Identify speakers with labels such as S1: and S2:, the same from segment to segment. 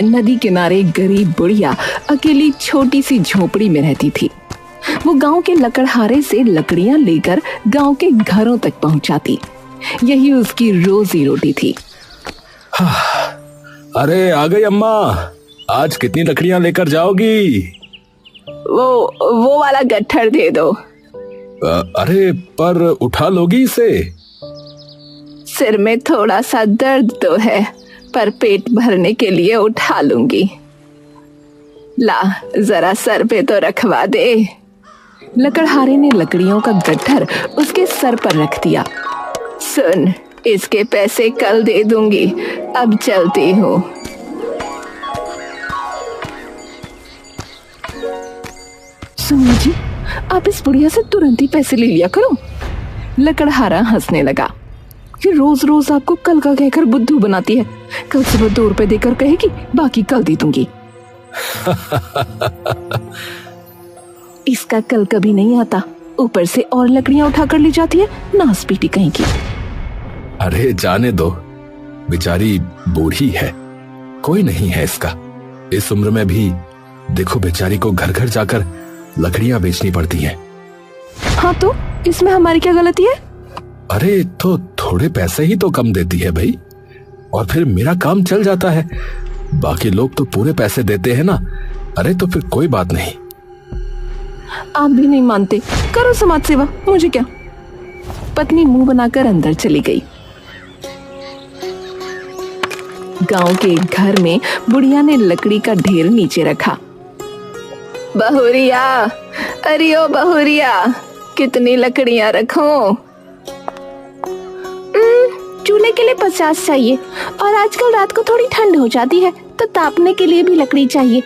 S1: नदी किनारे एक गरीब बुढ़िया अकेली छोटी सी झोपड़ी में रहती थी। वो गांव के लकड़हारे से लकड़ियां लेकर गांव के घरों तक पहुंचाती। यही उसकी रोजी रोटी थी।
S2: अरे आ गई अम्मा, आज कितनी लकड़ियां लेकर जाओगी?
S1: वो वाला गट्ठर दे दो।
S2: अरे पर उठा लोगी इसे?
S1: सिर में थोड़ा सा दर्द तो है, पर पेट भरने के लिए उठा लूंगी। ला जरा सर पे तो रखवा दे। लकड़हारे ने लकड़ियों का गट्ठर उसके सर पर रख दिया। सुन, इसके पैसे कल दे दूंगी, अब चलती हूँ। सुनिए जी, आप इस बुढ़िया से तुरंत ही पैसे ले लिया करो। लकड़हारा हंसने लगा कि रोज रोज आपको कल का कहकर बुद्धू बनाती है। कल सुबह 2 रुपए देकर कहेगी, बाकी कल दे दूंगी। इसका कल कभी नहीं आता, ऊपर से और लकड़ियां उठाकर ले जाती है, नास पीटी कहीं की।
S2: अरे जाने दो, बेचारी बूढ़ी है, कोई नहीं है इसका। इस उम्र में भी देखो बेचारी को घर घर जाकर लकड़ियां बेचनी पड़ती हैं।
S1: हाँ तो इसमें हमारी क्या गलती है?
S2: अरे तो थोड़े पैसे ही तो कम देती है भाई, और फिर मेरा काम चल जाता है। बाकी लोग तो पूरे पैसे देते हैं ना। अरे तो फिर कोई बात नहीं।
S1: आप भी नहीं मानते, करो समाज सेवा, मुझे क्या। पत्नी मुंह बनाकर अंदर चली गई। गांव के एक घर में बुढ़िया ने लकड़ी का ढेर नीचे रखा। बहुरिया, अरे ओ बहुरिया, कितनी लकड़ियां रखूं? चूल्हे के लिए 50 चाहिए, और आजकल रात को थोड़ी ठंड हो जाती है तो तापने के लिए भी लकड़ी चाहिए।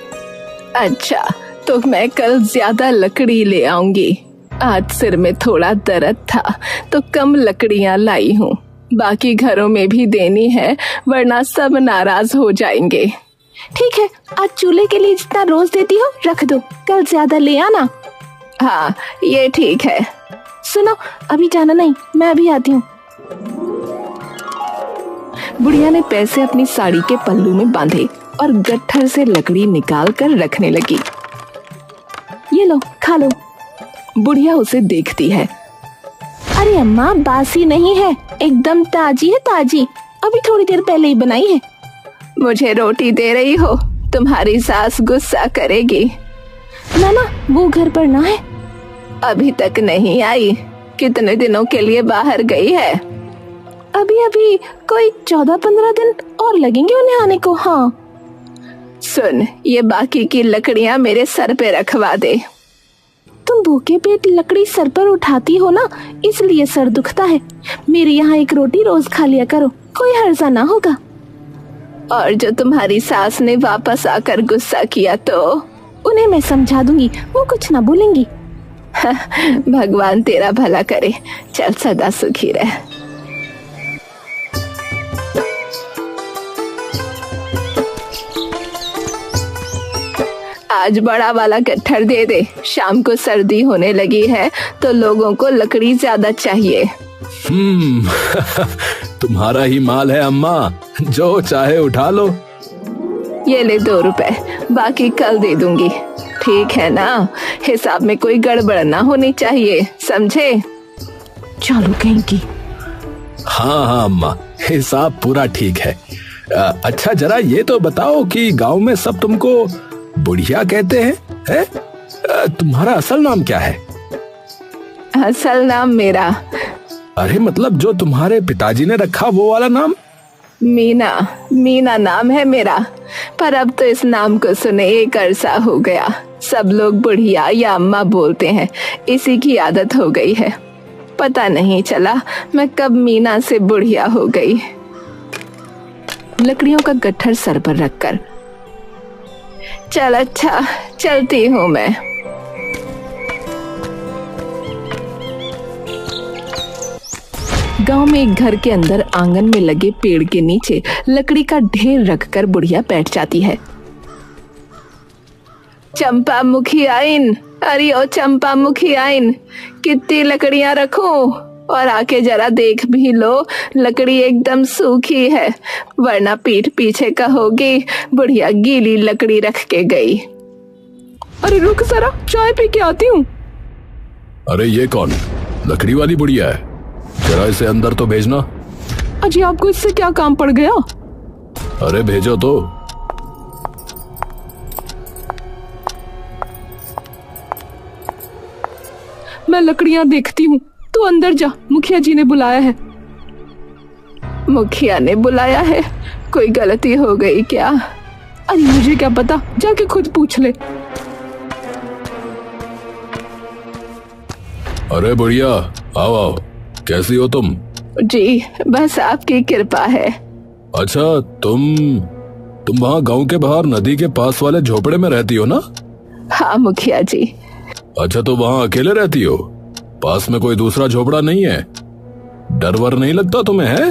S1: अच्छा, तो मैं कल ज्यादा लकड़ी ले आऊंगी। आज सिर में थोड़ा दर्द था तो कम लकड़ियां लाई हूँ। बाकी घरों में भी देनी है, वरना सब नाराज हो जाएंगे। ठीक है, आज चूल्हे के लिए जितना रोज देती हो रख दो, कल ज्यादा ले आना। हाँ ये ठीक है। सुनो, अभी जाना नहीं, मैं अभी आती हूँ। बुढ़िया ने पैसे अपनी साड़ी के पल्लू में बांधे और गट्ठर से लकड़ी निकाल कर रखने लगी। ये लो, खा लो। बुढ़िया उसे देखती है। अरे अम्मा, बासी नहीं है, एकदम ताजी है, ताजी, अभी थोड़ी देर पहले ही बनाई है। मुझे रोटी दे रही हो? तुम्हारी सास गुस्सा करेगी। ना ना, वो घर पर ना है। अभी तक नहीं आई? कितने दिनों के लिए बाहर गई है? अभी अभी कोई 14-15 दिन और लगेंगे उन्हें आने को। हाँ सुन, ये बाकी की लकड़ियां मेरे सर पे रखवा दे। तुम भूखे पेट लकड़ी सर पर उठाती हो ना, इसलिए सर दुखता है। मेरे यहाँ एक रोटी रोज खा लिया करो, कोई हर्जा ना होगा। और जो तुम्हारी सास ने वापस आकर गुस्सा किया तो उन्हें मैं समझा दूंगी, वो कुछ ना बोलेंगी। भगवान तेरा भला करे, चल सदा सुखी रह। आज बड़ा वाला गट्ठर दे दे, शाम को सर्दी होने लगी है तो लोगों को लकड़ी ज्यादा चाहिए।
S2: तुम्हारा ही माल है अम्मा, जो चाहे उठा लो।
S1: ये ले 2 रुपए, बाकी कल दे दूंगी। ठीक है ना? हिसाब में कोई गड़बड़ ना होनी चाहिए, समझे? चलो कहीं की।
S2: हाँ अम्मा, हिसाब पूरा ठीक है। अच्छा जरा ये तो बताओ कि गांव में सब तुमको बुढ़िया कहते हैं, है? तुम्हारा असल नाम क्या है?
S1: असल नाम मेरा?
S2: अरे मतलब जो तुम्हारे पिताजी ने रखा वो वाला नाम?
S1: मीना, मीना नाम है मेरा, पर अब तो इस नाम को सुने एक अरसा हो गया। सब लोग बुढ़िया या अम्मा बोलते हैं, इसी की आदत हो गई है। पता नहीं चला मैं कब मीना से बुढ़िया हो गई। लकड़ियों का गट्ठर सर पर रखकर, चल अच्छा, चलती हूँ मैं। गांव में एक घर के अंदर आंगन में लगे पेड़ के नीचे लकड़ी का ढेर रखकर बुढ़िया बैठ जाती है। चंपा मुखी आइन, अरे ओ चंपा मुखी आइन, कितनी लकड़ियां रखूं? और आके जरा देख भी लो, लकड़ी एकदम सूखी है, वरना पीठ पीछे कहोगी बुढ़िया गीली लकड़ी रख के गई।
S3: अरे रुक जरा, चाय पी के आती हूँ।
S2: अरे ये कौन लकड़ी वाली बुढ़िया है? जरा इसे अंदर तो भेजना।
S3: अजी आपको इससे क्या काम पड़ गया?
S2: अरे भेजो तो।
S3: मैं लकड़ियां देखती हूँ, तू अंदर जा, मुखिया जी ने बुलाया है।
S1: मुखिया ने बुलाया है? कोई गलती हो गई क्या?
S3: अरे मुझे क्या पता, जाके खुद पूछ ले।
S2: अरे बढ़िया, आओ आओ, कैसी हो तुम?
S1: जी बस आपकी कृपा है।
S2: अच्छा, तुम वहाँ गांव के बाहर नदी के पास वाले झोपड़े में रहती हो ना?
S1: हाँ मुखिया जी।
S2: अच्छा, तो वहाँ अकेले रहती हो? पास में कोई दूसरा झोपड़ा नहीं है? डर वर नहीं लगता तुम्हें? है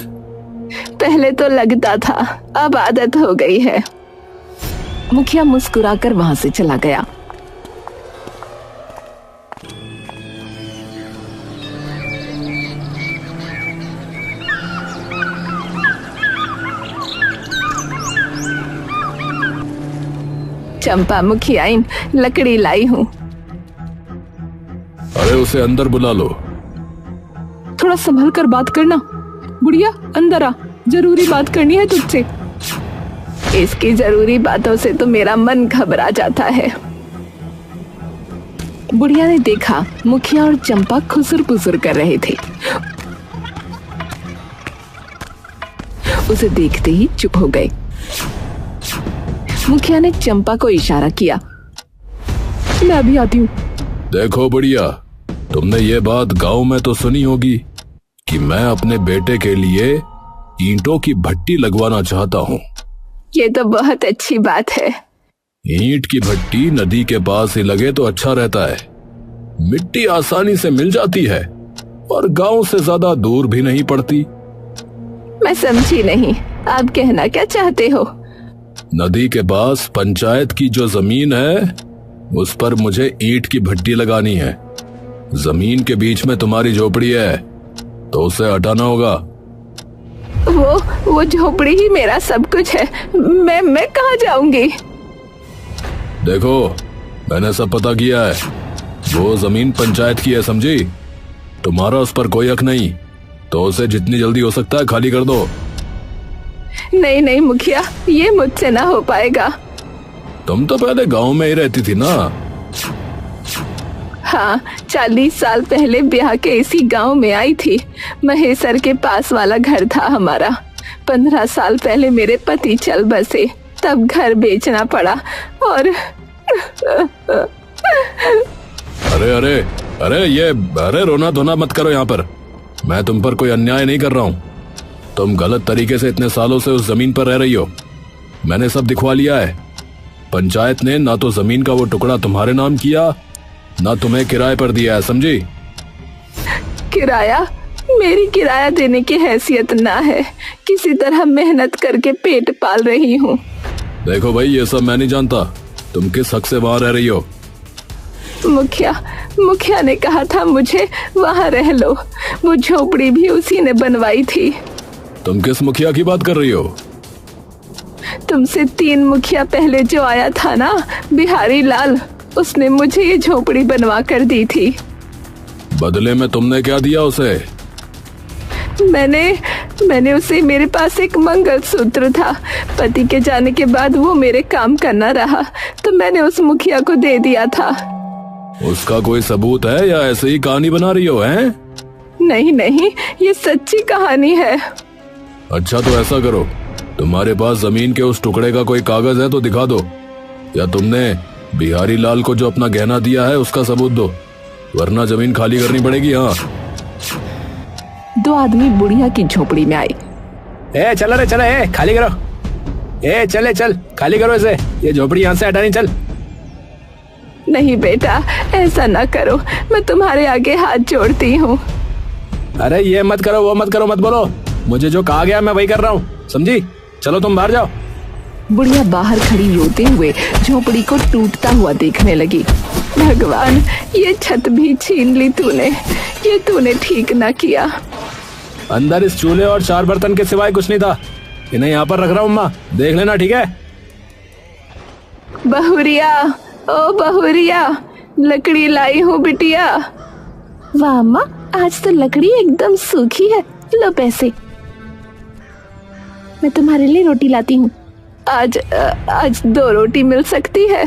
S1: पहले तो लगता था, अब आदत हो गई है।
S3: मुखिया मुस्कुराकर वहां से चला गया।
S1: चंपा मुखियाइन, लकड़ी लाई हूँ।
S2: अरे उसे अंदर बुला लो।
S3: थोड़ा संभल कर बात करना। बुढ़िया अंदर आ, जरूरी बात करनी है तुझसे।
S1: इसकी जरूरी बातों से तो मेरा मन घबरा जाता है।
S3: बुढ़िया ने देखा मुखिया और चंपा खुसुर पुसुर कर रहे थे। उसे देखते ही चुप हो गए। मुखिया ने चंपा को इशारा किया, मैं अभी आती हूँ।
S2: देखो बढ़िया, तुमने ये बात गांव में तो सुनी होगी कि मैं अपने बेटे के लिए ईंटों की भट्टी लगवाना चाहता हूँ।
S1: ये तो बहुत अच्छी बात है।
S2: ईंट की भट्टी नदी के पास ही लगे तो अच्छा रहता है। मिट्टी आसानी से मिल जाती है और गांव से ज्यादा दूर भी नहीं पड़ती।
S1: मैं समझी नहीं, आप कहना क्या चाहते हो?
S2: नदी के पास पंचायत की जो जमीन है उस पर मुझे ईंट की भट्टी लगानी है। जमीन के बीच में तुम्हारी झोपड़ी है तो उसे हटाना होगा।
S1: वो झोपड़ी ही मेरा सब कुछ है। मैं कहाँ जाऊंगी?
S2: देखो, मैंने सब पता किया है। वो जमीन पंचायत की है, समझी? तुम्हारा उस पर कोई हक नहीं, तो उसे जितनी जल्दी हो सकता है खाली कर दो।
S1: नहीं मुखिया, ये मुझसे ना हो पाएगा।
S2: तुम तो पहले गांव में ही रहती थी ना?
S1: हाँ, 40 साल पहले ब्याह के इसी गांव में आई थी। महेसर के पास वाला घर था हमारा। 15 साल पहले मेरे पति चल बसे, तब घर बेचना पड़ा और
S2: अरे रोना धोना मत करो यहाँ पर। मैं तुम पर कोई अन्याय नहीं कर रहा हूँ। तुम गलत तरीके से इतने सालों से उस जमीन पर रह रही हो। मैंने सब दिखवा लिया है। पंचायत ने ना तो जमीन का वो टुकड़ा तुम्हारे नाम किया, ना तुम्हें किराए पर दिया है, समझी?
S1: किराया? मेरी किराया देने की हैसियत ना है। किसी तरह मेहनत करके पेट पाल रही हूँ।
S2: देखो भाई, ये सब मैं नहीं जानता। तुम किस हक से वहां रह रही हो?
S1: मुखिया ने कहा था मुझे वहां रह लो। वो झोपड़ी भी उसी ने बनवाई थी।
S2: तुम किस मुखिया की बात कर रही हो?
S1: तुमसे 3 मुखिया पहले जो आया था ना, बिहारी लाल, उसने मुझे ये झोपड़ी बनवा कर दी थी।
S2: बदले में तुमने क्या दिया उसे?
S1: मैंने उसे, मेरे पास एक मंगलसूत्र था। पति के जाने के बाद वो मेरे काम का न रहा, तो मैंने उस मुखिया को दे दिया था।
S2: उसका कोई सबूत है या ऐसे ही कहानी बना रही हो? हैं?
S1: नहीं, ये सच्ची कहानी है।
S2: अच्छा, तो ऐसा करो, तुम्हारे पास जमीन के उस टुकड़े का कोई कागज है तो दिखा दो, या तुमने बिहारी लाल को जो अपना गहना दिया है उसका सबूत दो, वरना जमीन खाली करनी पड़ेगी। हाँ।
S3: 2 आदमी बुढ़िया की झोपड़ी में आए।
S4: चलो रे, चलो, खाली करो। चल खाली करो इसे, ये झोपड़ी यहाँ से हटानी। चल।
S1: नहीं बेटा, ऐसा ना करो, मैं तुम्हारे आगे हाथ जोड़ती हूँ।
S4: अरे ये मत करो, वो मत करो, मत बोलो। मुझे जो कहा गया मैं वही कर रहा हूँ, समझी? चलो तुम बाहर जाओ।
S3: बुढ़िया बाहर खड़ी रोते हुए झोपड़ी को टूटता हुआ देखने लगी।
S1: भगवान, ये छत भी छीन ली तूने। ये तूने ठीक ना किया।
S2: अंदर इस चूल्हे और 4 बर्तन के सिवाय कुछ नहीं था। इन्हें यहाँ पर रख रहा हूँ अम्मा, देख लेना, ठीक है?
S1: बहुरिया, ओ बहुरिया, लकड़ी लाई हूँ बिटिया। वाह अम्मा, आज तो लकड़ी एकदम सूखी है। लो पैसे। मैं तुम्हारे लिए रोटी लाती हूँ। आज 2 रोटी मिल सकती है?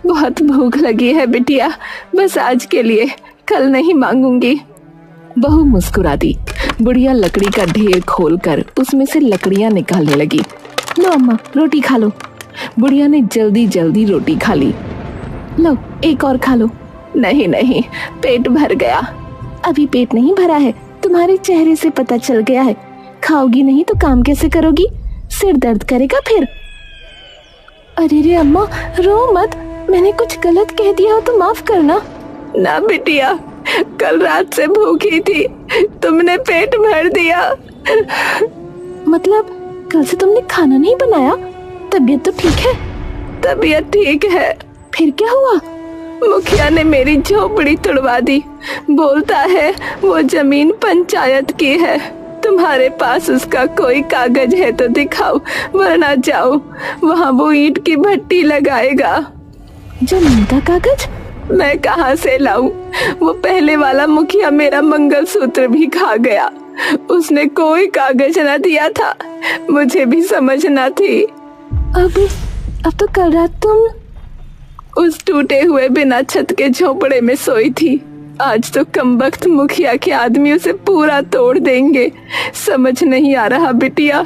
S1: बहुत भूख लगी है बिटिया, बस आज के लिए, कल नहीं मांगूंगी। बहू मुस्कुरा दी। बुढ़िया लकड़ी का ढेर खोलकर उसमें से लकड़ियां निकालने लगी। लो अम्मा, रोटी खा लो। बुढ़िया ने जल्दी जल्दी रोटी खा ली। लो एक और खा लो। नहीं नहीं, पेट भर गया। अभी पेट नहीं भरा है, तुम्हारे चेहरे से पता चल गया है। खाओगी नहीं तो काम कैसे करोगी? सिर दर्द करेगा फिर। अरे रे अम्मा, रो मत, मैंने कुछ गलत कह दिया हो तो माफ करना। ना बिटिया, कल रात से भूखी थी, तुमने पेट भर दिया। मतलब कल से तुमने खाना नहीं बनाया? तबीयत तो ठीक है? तबीयत ठीक है। फिर क्या हुआ? मुखिया ने मेरी झोपड़ी तोड़वा दी। बोलता है वो जमीन पंचायत की है। तुम्हारे पास उसका कोई कागज है तो दिखाओ, वरना जाओ, वहाँ वो ईंट की भट्टी लगाएगा। जमीन का कागज? मैं कहाँ से लाऊं? वो पहले वाला मुखिया मेरा मंगलसूत्र भी खा गया। उसने कोई कागज न दिया था, मुझे भी समझना थी। अब तो कल रात तुम उस टूटे हुए बिना छत के झोपड़े में सोई थी। आज तो कमबख्त मुखिया के आदमी उसे पूरा तोड़ देंगे। समझ नहीं आ रहा बिटिया,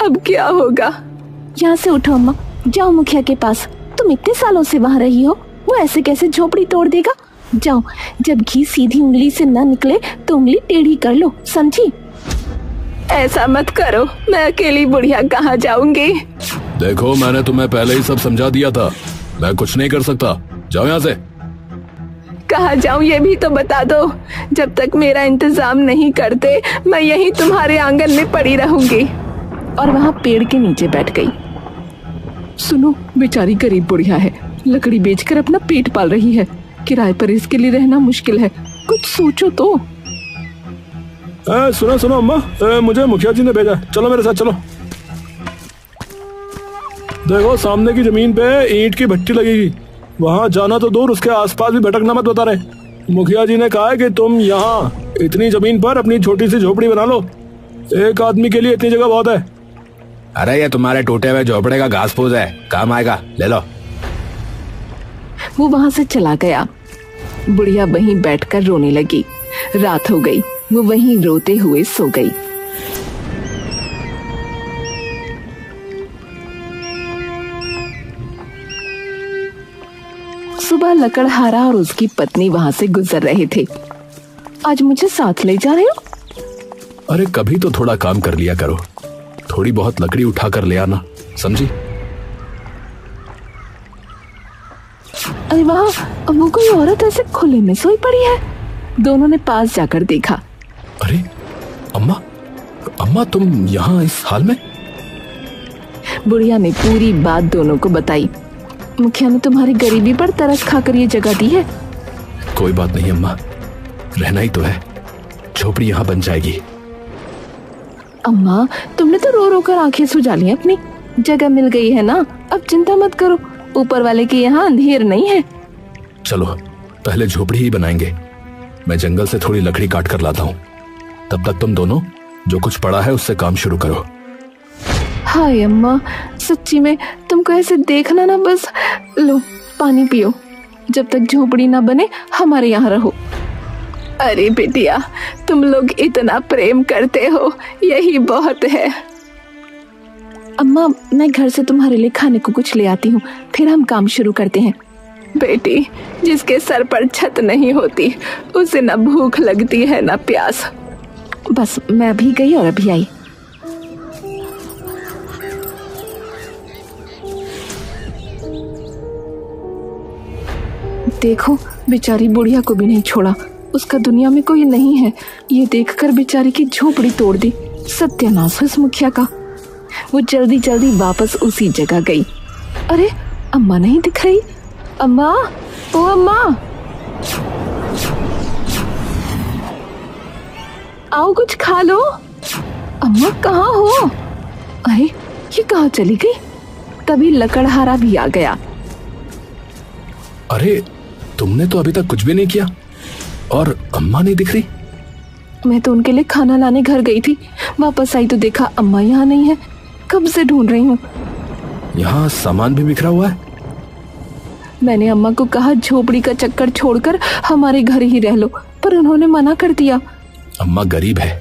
S1: अब क्या होगा? यहाँ से उठो अम्मा, जाओ मुखिया के पास। तुम इतने सालों से वहाँ रही हो, वो ऐसे कैसे झोपड़ी तोड़ देगा? जाओ, जब घी सीधी उंगली से न निकले तो उंगली टेढ़ी कर लो, समझी? ऐसा मत करो, मैं अकेली बुढ़िया कहाँ जाऊंगी?
S2: देखो, मैंने तुम्हें पहले ही सब समझा दिया था, मैं कुछ नहीं कर सकता। जाओ यहाँ से।
S1: कहाँ जाऊं ये भी तो बता दो। जब तक मेरा इंतजाम नहीं करते मैं यहीं तुम्हारे आंगन में पड़ी रहूंगी। और वहाँ पेड़ के नीचे बैठ गई।
S3: सुनो, बेचारी गरीब बुढ़िया है, लकड़ी बेचकर अपना पेट पाल रही है। किराए पर इसके लिए रहना मुश्किल है, कुछ सोचो तो।
S2: सुनो सुनो अम्मा, मुझे मुखिया जी ने भेजा, चलो मेरे साथ चलो। देखो, सामने की जमीन पे ईंट की भट्टी लगेगी, वहाँ जाना तो दूर, उसके आसपास भी भटकना मत बता रहे। मुखिया जी ने कहा है कि तुम यहाँ इतनी जमीन पर अपनी छोटी सी झोपड़ी बना लो। एक आदमी के लिए इतनी जगह बहुत है।
S4: अरे ये तुम्हारे टूटे हुए झोपड़े का घास फूस है, काम आएगा, ले लो।
S1: वो वहाँ से चला गया। बुढ़िया वहीं बैठकर रोने लगी। रात हो गई, वो वहीं रोते हुए सो गई। सुबह लकड़हारा और उसकी पत्नी वहाँ से गुजर रहे थे। आज मुझे साथ ले जा रहे हो?
S2: अरे कभी तो थोड़ा काम कर लिया करो, थोड़ी बहुत लकड़ी उठा कर ले आना, समझी?
S1: अरे वहाँ वो कोई औरत ऐसे खुले में सोई पड़ी है। दोनों ने पास जाकर देखा।
S2: अरे अम्मा, अम्मा तुम यहाँ इस हाल में?
S1: बुढ़िया ने पूरी बात दोनों को बताई। मुखिया ने तुम्हारी गरीबी पर तरस खाकर ये जगह दी है।
S2: कोई बात नहीं अम्मा, रहना ही तो है, झोपड़ी यहाँ बन जाएगी।
S1: अम्मा, तुमने तो रो रो कर आंखें सुजा ली अपनी। जगह मिल गई है ना, अब चिंता मत करो, ऊपर वाले के यहाँ अंधेर नहीं है।
S2: चलो पहले झोपड़ी ही बनाएंगे, मैं जंगल से थोड़ी लकड़ी काट कर लाता हूँ, तब तक तुम दोनों जो कुछ पड़ा है उससे काम शुरू करो।
S1: हाय अम्मा, सच्ची में तुमको ऐसे देखना ना, बस लो पानी पियो, जब तक झोपड़ी ना बने हमारे यहाँ रहो। अरे बेटिया, तुम लोग इतना प्रेम करते हो, यही बहुत है। अम्मा, मैं घर से तुम्हारे लिए खाने को कुछ ले आती हूँ, फिर हम काम शुरू करते हैं। बेटी, जिसके सर पर छत नहीं होती उसे ना भूख लगती है ना प्यास। बस मैं अभी गई और अभी आई। देखो, बेचारी बुढ़िया को भी नहीं छोड़ा, उसका दुनिया में कोई नहीं है। ये देखकर बेचारी की झोपड़ी तोड़ दी। सत्यानाश इस मुखिया का। वो जल्दी जल्दी वापस उसी जगह गई। अरे अम्मा नहीं दिख रही। अम्मा, ओ अम्मा। आओ कुछ खा लो। अम्मा कहाँ हो? अरे ये कहाँ चली गई? तभी लकड़हारा भी आ गया।
S2: अरे तुमने तो अभी तक कुछ भी नहीं किया और अम्मा नहीं दिख रही।
S1: मैं तो उनके लिए खाना लाने घर गई थी, वापस आई तो देखा अम्मा यहाँ नहीं है। कब से ढूंढ रही हूँ।
S2: यहाँ सामान भी बिखरा हुआ है।
S1: मैंने अम्मा को कहा झोपड़ी का चक्कर छोड़कर हमारे घर ही रह लो, पर उन्होंने मना कर दिया।
S2: अम्मा गरीब है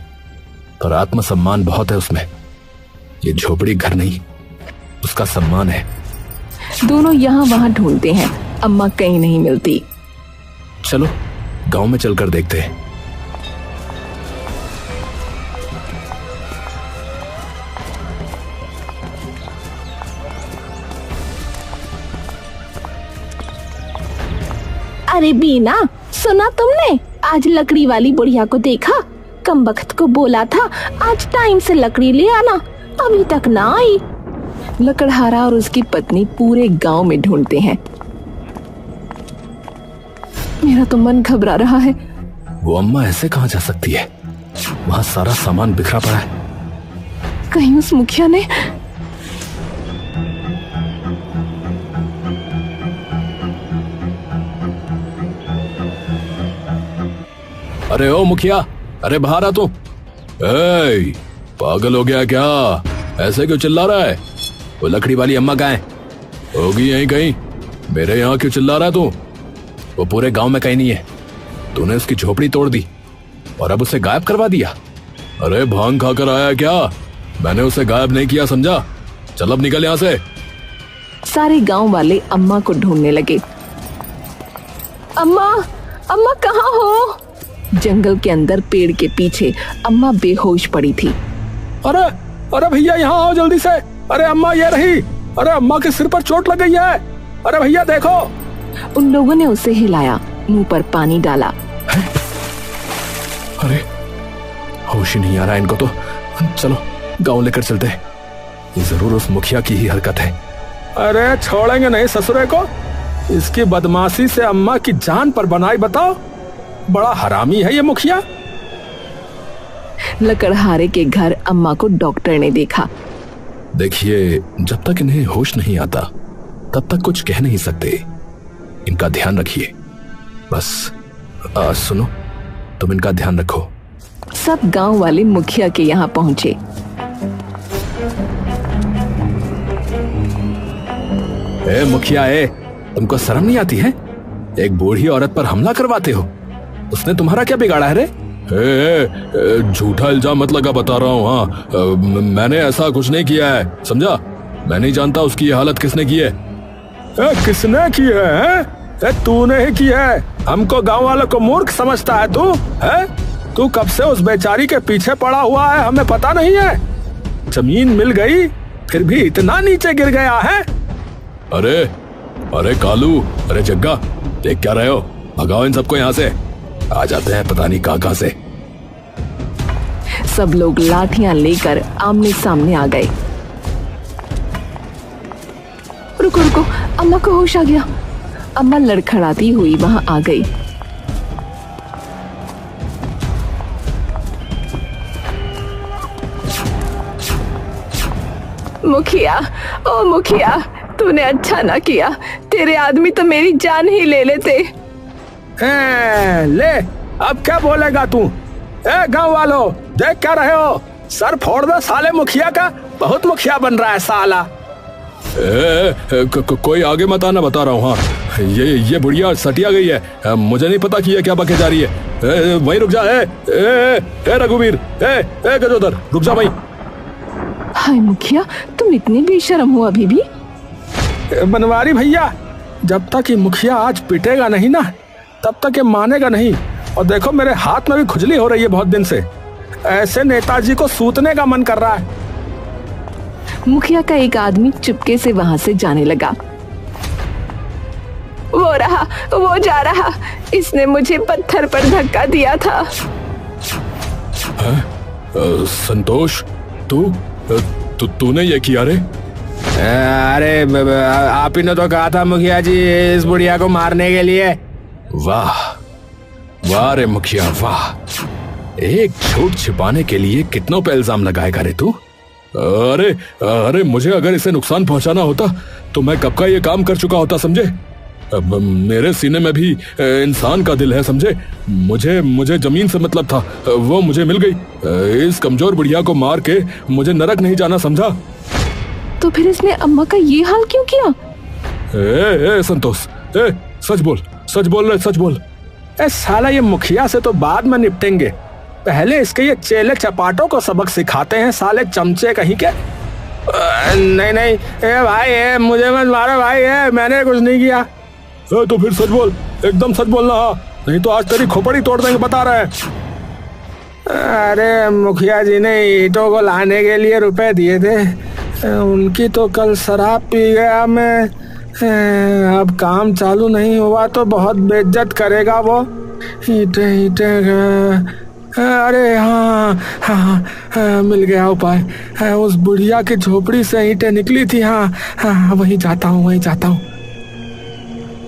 S2: पर आत्मसम्मान बहुत है उसमें। ये झोपड़ी घर नहीं, उसका सम्मान है।
S1: दोनों यहाँ वहाँ ढूंढते हैं, अम्मा कहीं नहीं मिलती।
S2: चलो गांव में चलकर देखते हैं।
S1: अरे बीना, सुना तुमने? आज लकड़ी वाली बुढ़िया को देखा। कमबख्त को बोला था आज टाइम से लकड़ी ले आना, अभी तक ना आई। लकड़हारा और उसकी पत्नी पूरे गांव में ढूंढते हैं। मेरा तो मन घबरा रहा है।
S2: वो अम्मा ऐसे कहाँ जा सकती है? वहाँ सारा सामान बिखरा पड़ा है।
S1: कहीं उस मुखिया ने।
S2: अरे ओ मुखिया, अरे बाहर आ तू। ए, पागल हो गया क्या? ऐसे क्यों चिल्ला रहा है? वो लकड़ी वाली अम्मा कहाँ है? होगी यहीं कहीं। मेरे यहाँ क्यों चिल्ला रहा है तू? वो पूरे गांव में कहीं नहीं है। तूने उसकी झोपड़ी तोड़ दी और अब उसे गायब करवा दिया। अरे भांग खाकर आया क्या? मैंने उसे गायब नहीं किया, समझा? चल अब निकल यहाँ से।
S1: सारे गांव वाले अम्मा को ढूंढने लगे। अम्मा, अम्मा कहाँ हो? जंगल के अंदर पेड़ के पीछे अम्मा बेहोश पड़ी थी।
S2: अरे अरे भैया यहाँ आओ जल्दी से। अरे अम्मा ये रही। अरे अम्मा के सिर पर चोट लग गई है। अरे भैया देखो।
S1: उन लोगों ने उसे हिलाया, मुंह पर पानी डाला।
S2: अरे होश ही नहीं आ रहा इनको तो। चलो गांव लेकर चलते हैं। ये जरूर उस मुखिया की ही हरकत है। अरे छोड़ेंगे नहीं ससुरे को। इसकी बदमाशी से अम्मा की जान पर बनाई, बताओ। बड़ा हरामी है ये मुखिया।
S1: लकड़हारे के घर अम्मा को डॉक्टर ने देखा।
S2: देखिए, जब तक इन्हें होश नहीं आता तब तक कुछ कह नहीं सकते। इनका ध्यान रखिए बस। सुनो, तुम इनका ध्यान रखो।
S1: सब गांव वाले मुखिया के यहाँ पहुंचे।
S2: ए मुखिया, तुमको शर्म नहीं आती है? एक बूढ़ी औरत पर हमला करवाते हो। उसने तुम्हारा क्या बिगाड़ा है रे? झूठा इल्जाम मत लगा, बता रहा हूँ। हाँ, मैंने ऐसा कुछ नहीं किया है, समझा? मैं नहीं जानता उसकी ये हालत किसने की है। किसने की है? तूने ही की है। हमको गांव वालों को मूर्ख समझता है तू? तू कब से उस बेचारी के पीछे पड़ा हुआ है, हमें पता नहीं है? जमीन मिल गई फिर भी इतना नीचे गिर गया है। अरे अरे कालू, अरे जग्गा, देख क्या रहे हो? भगाओ इन सबको यहाँ से। आ जाते हैं पता नहीं कहाँ से।
S1: सब लोग लाठियां लेकर आमने सामने आ गए। रुको रुको, अम्मा को होश आ गया। अम्मा लड़खड़ाती हुई वहां आ गई। मुखिया, ओ मुखिया, तूने अच्छा ना किया। तेरे आदमी तो मेरी जान ही ले लेते।
S2: ले, अब क्या बोलेगा तू? गांव वालों, देख क्या रहे हो? सर फोड़ दो साले मुखिया का। बहुत मुखिया बन रहा है साला। कोई आगे मत आना, बता रहा हूँ। हाँ, ये बुढ़िया सटिया गई है। मुझे नहीं पता कि ये क्या बके जा रही है। वहीं रुक जा। रघुवीर, गजोदर, रुक जा वहीं।
S1: हाय मुखिया, तुम इतने बेशर्म हो अभी भी।
S2: बनवारी भैया, जब तक ये मुखिया आज पिटेगा नहीं ना, तब तक ये मानेगा नहीं। और देखो, मेरे हाथ में भी खुजली हो रही है बहुत दिन से। ऐसे नेताजी को सूतने का मन कर रहा है।
S1: मुखिया का एक आदमी चुपके से वहां से जाने लगा। वो रहा, वो जा रहा। इसने मुझे पत्थर पर धक्का दिया था।
S2: संतोष, तूने ये किया रे?
S4: अरे आप ही ने तो कहा था मुखिया जी इस बुढ़िया को मारने के लिए।
S2: वाह वाह रे मुखिया वाह। एक झूठ छिपाने के लिए कितनों पे इल्जाम लगाएगा रे तू? अरे अरे, मुझे अगर इसे नुकसान पहुंचाना होता तो मैं कब का ये काम कर चुका होता, समझे? अब मेरे सीने में भी इंसान का दिल है, समझे? मुझे जमीन से मतलब था, वो मुझे मिल गई। इस कमजोर बुढ़िया को मार के मुझे नरक नहीं जाना, समझा?
S1: तो फिर इसने अम्मा का ये हाल क्यों किया?
S2: ए संतोष, सच बोल, सच बोल रे, सच बोल।
S4: साला ये मुखिया से तो बाद में निपटेंगे, पहले इसके ये चेले चपाटों को सबक सिखाते हैं, साले चमचे कहीं के। नहीं, ए भाई, मुझे मत मारो भाई, मैंने कुछ नहीं किया।
S2: तो फिर सच बोल, एकदम सच बोलना, नहीं तो आज तेरी खोपड़ी तोड़ देंगे, बता रहे हैं।
S4: अरे मुखिया जी ने ईंटों को लाने के लिए रुपए दिए थे, उनकी तो कल शराब पी गया मैं। अब काम चालू नहीं हुआ तो बहुत बेइज्जत करेगा वो। ईंटे अरे हाँ, मिल गया उपाय। उस बुढ़िया की झोपड़ी से ईंटें निकली थी। हाँ, वहीं जाता हूँ।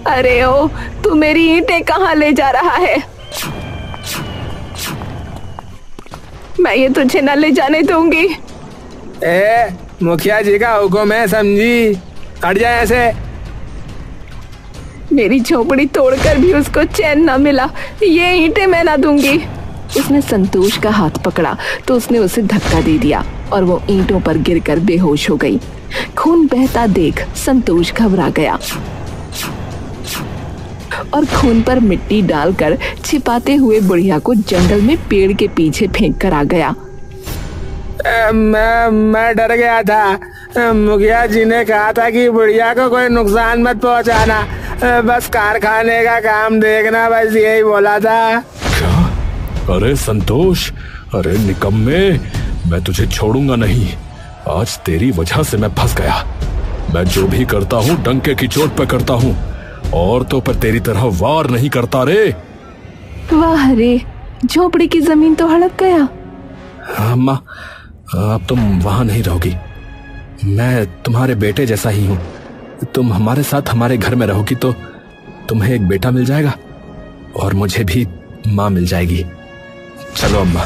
S1: अरे ओ, तू मेरी ईंटें कहाँ ले जा रहा है? मैं ये तुझे न ले जाने दूंगी।
S4: मुखिया जी का हुक्म है, समझी? हट जाए ऐसे।
S1: मेरी झोपड़ी तोड़कर भी उसको चैन न मिला, ये ईंटें मैं ना दूंगी। उसने संतोष का हाथ पकड़ा तो उसने उसे धक्का दे दिया और वो ईंटों पर गिरकर बेहोश हो गई। खून बहता देख संतोष घबरा गया और खून पर मिट्टी डालकर छिपाते हुए बुढ़िया को जंगल में पेड़ के पीछे फेंक कर आ गया।
S4: मैं डर गया था। मुखिया जी ने कहा था कि बुढ़िया को कोई नुकसान मत पहुंचाना, बस कारखाने का काम देखना, बस यही बोला था।
S2: क्या? अरे संतोष, अरे निकम्मे, मैं तुझे छोड़ूंगा नहीं। आज तेरी वजह से मैं फंस गया। मैं जो भी करता हूँ डंके की चोट पे करता हूँ, और तो पर तेरी तरह वार नहीं करता रे।
S1: वाह रे, झोपड़ी की जमीन तो हड़प गया।
S2: अम्मा, अब तुम वहां नहीं रहोगी। मैं तुम्हारे बेटे जैसा ही हूँ। तुम हमारे साथ हमारे घर में रहोगी तो तुम्हें एक बेटा मिल जाएगा और मुझे भी माँ मिल जाएगी। चलो अम्मा।